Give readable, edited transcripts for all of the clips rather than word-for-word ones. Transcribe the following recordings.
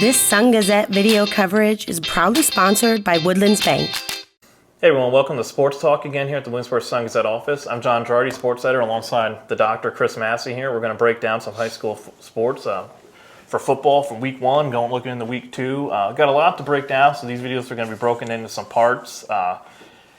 This Sun-Gazette video coverage is proudly sponsored by Woodlands Bank. Hey everyone, welcome to Sports Talk again here at the Williamsport Sun-Gazette office. I'm John Gerardi, sports editor, alongside the Dr. Chris Masse here. We're going to break down some high school sports for football from week one, looking into week two. Got a lot to break down, so these videos are going to be broken into some parts.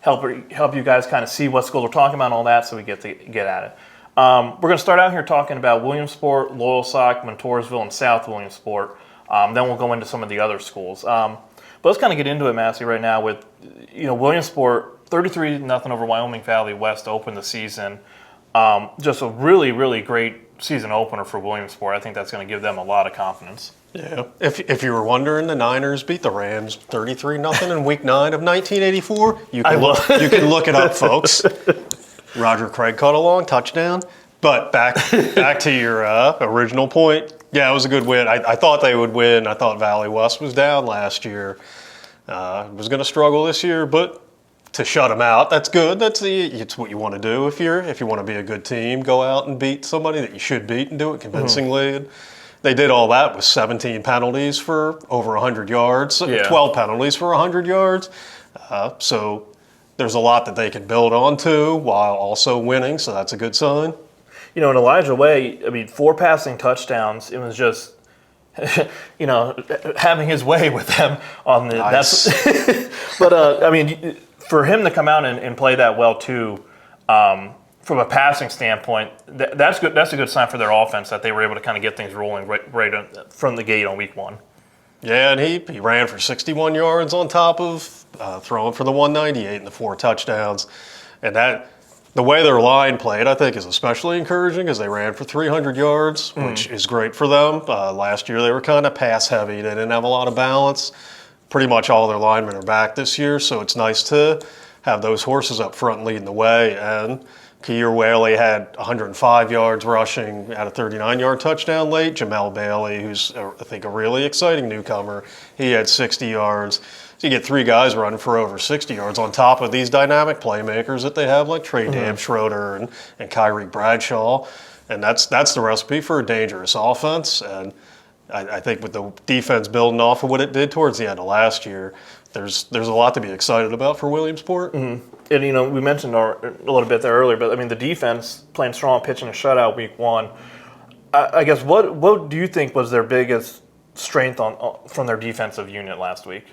Help you guys kind of see what schools we're talking about and all that, so we get at it. We're going to start out here talking about Williamsport, Loyalsock, Montoursville, and South Williamsport. Then we'll go into some of the other schools. But let's kind of get into it, Massey, right now with, Williamsport 33-0 over Wyoming Valley West to open the season. Just a really, really great season opener for Williamsport. I think that's going to give them a lot of confidence. Yeah. If you were wondering, the Niners beat the Rams 33-0 in Week 9 of 1984. You can look it up, folks. Roger Craig caught a long touchdown. But back to your original point. Yeah, it was a good win. I thought they would win. I thought Valley West was down last year. Was going to struggle this year, but to shut them out, that's good. It's what you want to do if you want to be a good team. Go out and beat somebody that you should beat and do it convincingly. And they did all that with 17 penalties for over 100 yards, 12 penalties for 100 yards. So there's a lot that they can build on to while also winning, so that's a good sign. In Elijah Way, 4 passing touchdowns. It was just, having his way with them on the. Nice. But for him to come out and play that well too, from a passing standpoint, that's good. That's a good sign for their offense that they were able to kind of get things rolling right from the gate on week one. Yeah, and he ran for 61 yards on top of throwing for the 198 and the 4 touchdowns, and that. The way their line played, I think, is especially encouraging because they ran for 300 yards, which is great for them. Last year, they were kind of pass-heavy. They didn't have a lot of balance. Pretty much all their linemen are back this year, so it's nice to have those horses up front leading the way. And Keir Whaley had 105 yards rushing, had a 39-yard touchdown late. Jamel Bailey, who's, I think, a really exciting newcomer, he had 60 yards. So you get 3 guys running for over 60 yards on top of these dynamic playmakers that they have, like Trey Schroeder and Kyrie Bradshaw. And that's the recipe for a dangerous offense. And I think with the defense building off of what it did towards the end of last year, there's a lot to be excited about for Williamsport. Mm-hmm. And, we mentioned a little bit there earlier, but, the defense playing strong, pitching a shutout week one. I guess what do you think was their biggest strength from their defensive unit last week?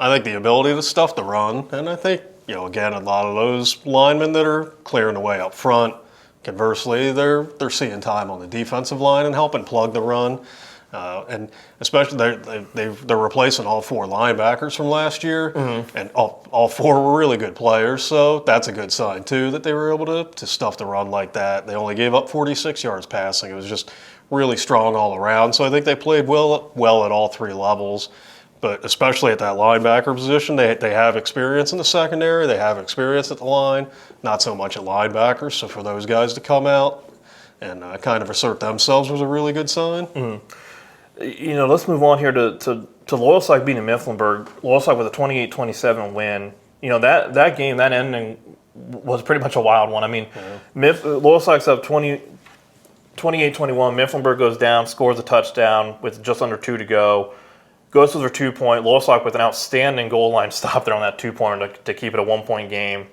I think the ability to stuff the run, and I think, again, a lot of those linemen that are clearing the way up front, conversely, they're seeing time on the defensive line and helping plug the run. And especially they're replacing all 4 linebackers from last year, and all 4 were really good players, so that's a good sign, too, that they were able to stuff the run like that. They only gave up 46 yards passing. It was just really strong all around, so I think they played well at all 3 levels. But especially at that linebacker position, they have experience in the secondary. They have experience at the line, not so much at linebackers. So for those guys to come out and kind of assert themselves was a really good sign. Mm-hmm. Let's move on here to Loyalsock beating Mifflinburg. Loyalsock with a 28-27 win. That game, that ending was pretty much a wild one. Loyalsock's up 28-21. Mifflinburg goes down, scores a touchdown with just under 2 to go. Goes for their 2-point. Loyalsock with an outstanding goal line stop there on that 2-pointer to keep it a 1-point game.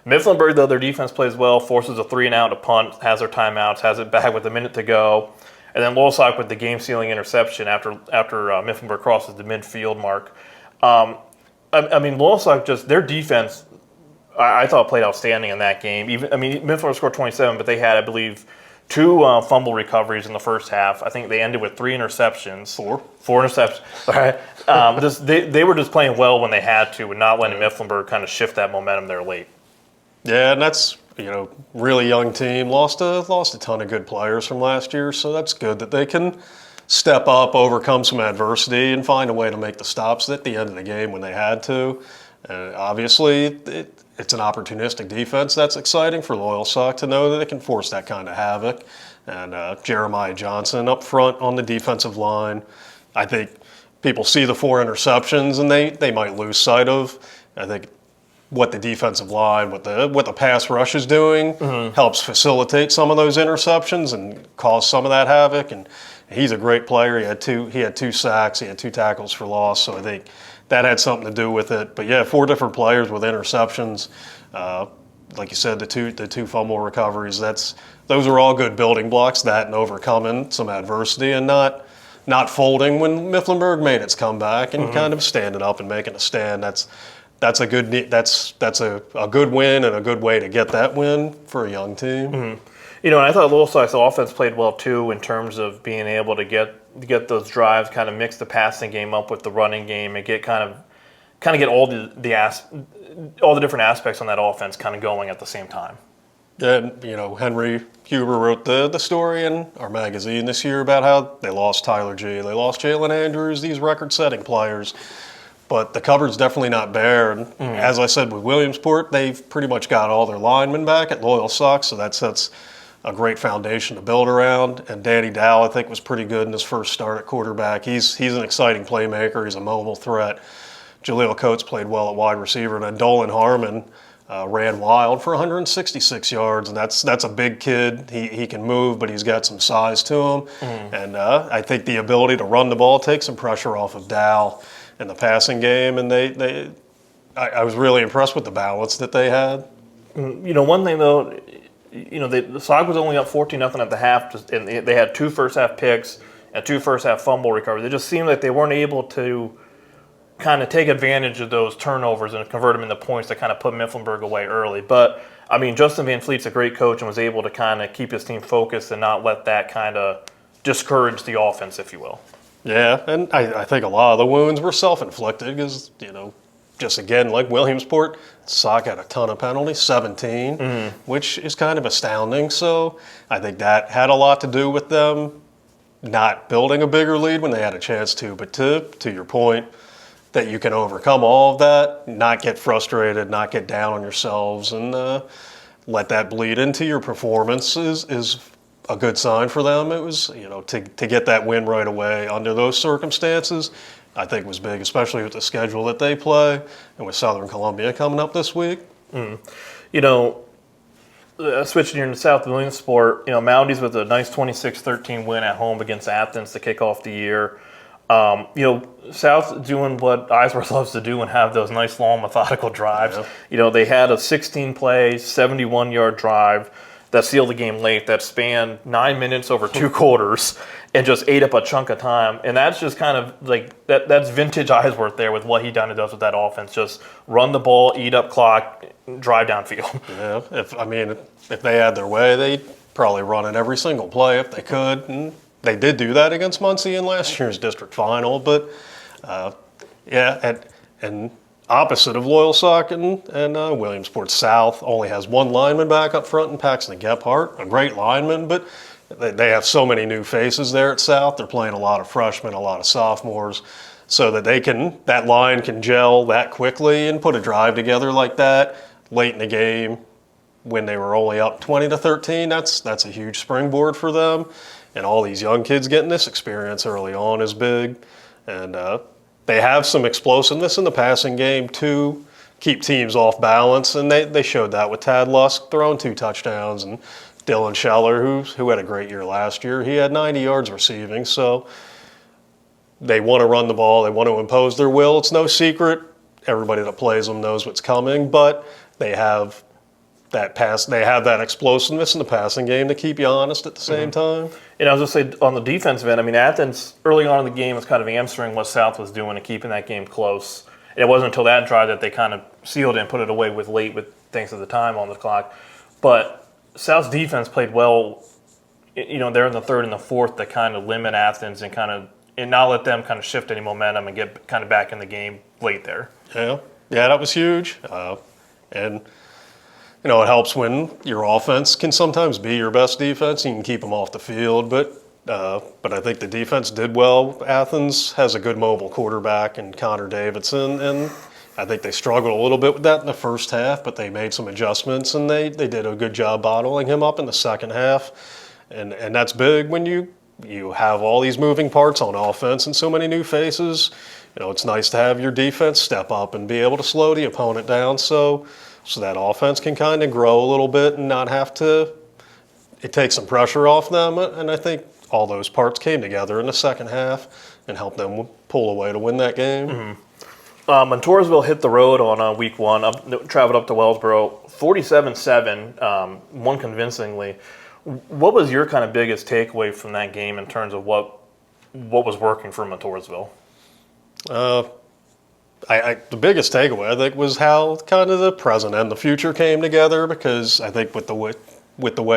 Mifflinburg, though, their defense plays well, forces a 3-and-out to punt, has their timeouts, has it back with a minute to go. And then Loyalsock with the game-sealing interception after Mifflinburg crosses the midfield mark. Loyalsock just, their defense, I thought played outstanding in that game. Mifflinburg scored 27, but they had, I believe, 2 fumble recoveries in the first half. I think they ended with 3 interceptions. 4 interceptions. All right. They were just playing well when they had to and not letting Mifflinburg kind of shift that momentum there late. Yeah, and that's, really young team. Lost a ton of good players from last year, so that's good that they can step up, overcome some adversity, and find a way to make the stops at the end of the game when they had to. Obviously, it's an opportunistic defense. That's exciting for Loyalsock to know that they can force that kind of havoc. And Jeremiah Johnson up front on the defensive line. I think people see the 4 interceptions and they might lose sight of. I think what the defensive line, what the pass rush is doing, helps facilitate some of those interceptions and cause some of that havoc. And he's a great player. He had two sacks, he had 2 tackles for loss. So I think that had something to do with it. But yeah, 4 different players with interceptions. Like you said, the two fumble recoveries. Those are all good building blocks. That and overcoming some adversity and not folding when Mifflinburg made its comeback and kind of standing up and making a stand. That's a good win and a good way to get that win for a young team. And I thought Loyalsock's offense played well too in terms of being able to get those drives, kind of mix the passing game up with the running game, and get kind of get all the different aspects on that offense kind of going at the same time. And Henry Huber wrote the story in our magazine this year about how they lost Tyler G, they lost Jalen Andrews, these record-setting players. But the cupboard's definitely not bare. And as I said with Williamsport, they've pretty much got all their linemen back at Loyalsock, so that sets a great foundation to build around. And Danny Dow, I think, was pretty good in his first start at quarterback. He's an exciting playmaker. He's a mobile threat. Jaleel Coates played well at wide receiver. And then Dolan Harmon ran wild for 166 yards, and that's a big kid. He can move, but he's got some size to him. And I think the ability to run the ball takes some pressure off of Dow in the passing game, and I was really impressed with the balance that they had. One thing though, the Sock was only up 14-0 at the half, and they had 2 first-half picks and 2 first-half fumble recoveries. It just seemed like they weren't able to kind of take advantage of those turnovers and convert them into points to kind of put Mifflinburg away early. But Justin Van Fleet's a great coach and was able to kind of keep his team focused and not let that kind of discourage the offense, if you will. Yeah, and I think a lot of the wounds were self-inflicted because, just again, like Williamsport, Sock had a ton of penalties, 17, which is kind of astounding. So I think that had a lot to do with them not building a bigger lead when they had a chance to. But to your point, that you can overcome all of that, not get frustrated, not get down on yourselves, and let that bleed into your performance is a good sign for them. It was, to get that win right away under those circumstances, I think was big, especially with the schedule that they play and with Southern Columbia coming up this week. Switching here to South Williamsport, Mounties with a nice 26-13 win at home against Athens to kick off the year. South doing what Eisworth loves to do and have those nice, long, methodical drives. Yeah. They had a 16-play, 71-yard drive that sealed the game late that spanned 9 minutes over 2 quarters and just ate up a chunk of time. And that's just kind of like that's vintage Eisworth there with what he does with that offense. Just run the ball, eat up clock, drive downfield. Yeah, if they had their way, they'd probably run it every single play if they could. And they did do that against Muncy in last year's district final. But and opposite of Loyalsock and Williamsport, South only has 1 lineman back up front in Paxton Gephardt, a great lineman, but they have so many new faces there at South. They're playing a lot of freshmen, a lot of sophomores, so that that line can gel that quickly and put a drive together like that late in the game when they were only up 20-13. That's a huge springboard for them, and all these young kids getting this experience early on is big, and they have some explosiveness in the passing game to keep teams off balance, and they showed that with Tad Lusk throwing 2 touchdowns, and Dylan Scheller, who had a great year last year, he had 90 yards receiving. So they want to run the ball, they want to impose their will. It's no secret. Everybody that plays them knows what's coming, but they have that explosiveness in the passing game to keep you honest at the same time. And I was just say on the defensive end, Athens early on in the game was kind of answering what South was doing and keeping that game close. It wasn't until that drive that they kind of sealed it and put it away with thanks to the time on the clock. But South's defense played well, they're in the third and the fourth to kind of limit Athens and not let them kind of shift any momentum and get kind of back in the game late there. Yeah, that was huge. And it helps when your offense can sometimes be your best defense. You can keep them off the field, but I think the defense did well. Athens has a good mobile quarterback in Connor Davidson, and I think they struggled a little bit with that in the first half, but they made some adjustments, and they did a good job bottling him up in the second half. And that's big when you have all these moving parts on offense and so many new faces. it's nice to have your defense step up and be able to slow the opponent down so that offense can kind of grow a little bit and not have to. It takes some pressure off them, and I think all those parts came together in the second half and helped them pull away to win that game. Montoursville hit the road on week one, traveled up to Wellsboro, 47-7, won convincingly. What was your kind of biggest takeaway from that game in terms of what was working for Montoursville? The biggest takeaway, I think, was how kind of the present and the future came together, because I think with the way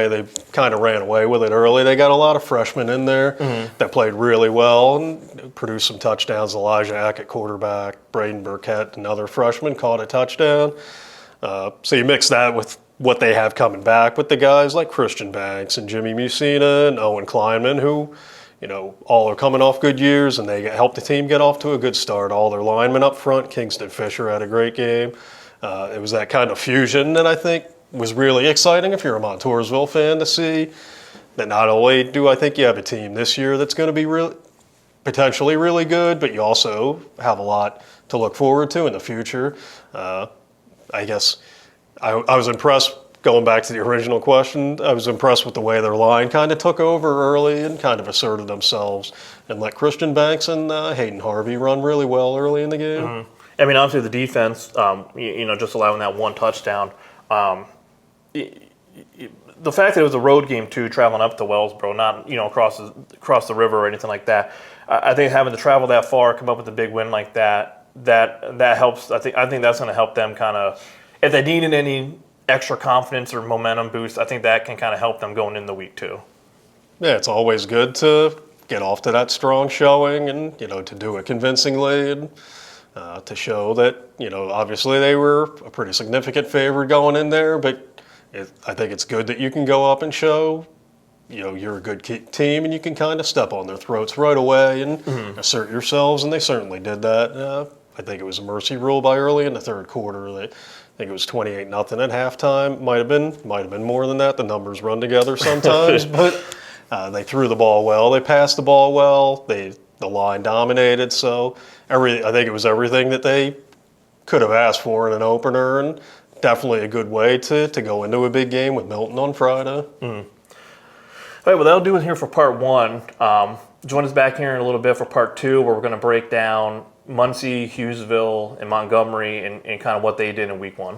they kind of ran away with it early, they got a lot of freshmen in there that played really well and produced some touchdowns. Elijah Eck at quarterback, Braden Burkett, another freshman, caught a touchdown. So you mix that with what they have coming back with the guys like Christian Banks and Jimmy Musina and Owen Kleinman, who, all are coming off good years, and they helped the team get off to a good start. All their linemen up front, Kingston Fisher had a great game. It was that kind of fusion that I think was really exciting if you're a Montoursville fan to see. That not only do I think you have a team this year that's going to be potentially really good, but you also have a lot to look forward to in the future. I guess I was impressed, going back to the original question, I was impressed with the way their line kind of took over early and kind of asserted themselves and let Christian Banks and Hayden Harvey run really well early in the game. I mean, obviously the defense, just allowing that one touchdown. The fact that it was a road game too, traveling up to Wellsboro, not across the river or anything like that. I think having to travel that far, come up with a big win like that helps. I think that's going to help them kind of, if they needed any extra confidence or momentum boost, I think that can kind of help them going into week two. Yeah, it's always good to get off to that strong showing and to do it convincingly and to show that obviously they were a pretty significant favorite going in there, but I think it's good that you can go up and show, you're a good team and you can kind of step on their throats right away and assert yourselves, and they certainly did that. I think it was a mercy rule by early in the third quarter. I think it was 28-0 at halftime. Might have been more than that. The numbers run together sometimes, but they threw the ball well. They passed the ball well. The line dominated. So I think it was everything that they could have asked for in an opener, and definitely a good way to go into a big game with Milton on Friday. All right, well, that'll do it here for part one. Join us back here in a little bit for part two, where we're going to break down Muncy, Hughesville, and Montgomery and kind of what they did in week one.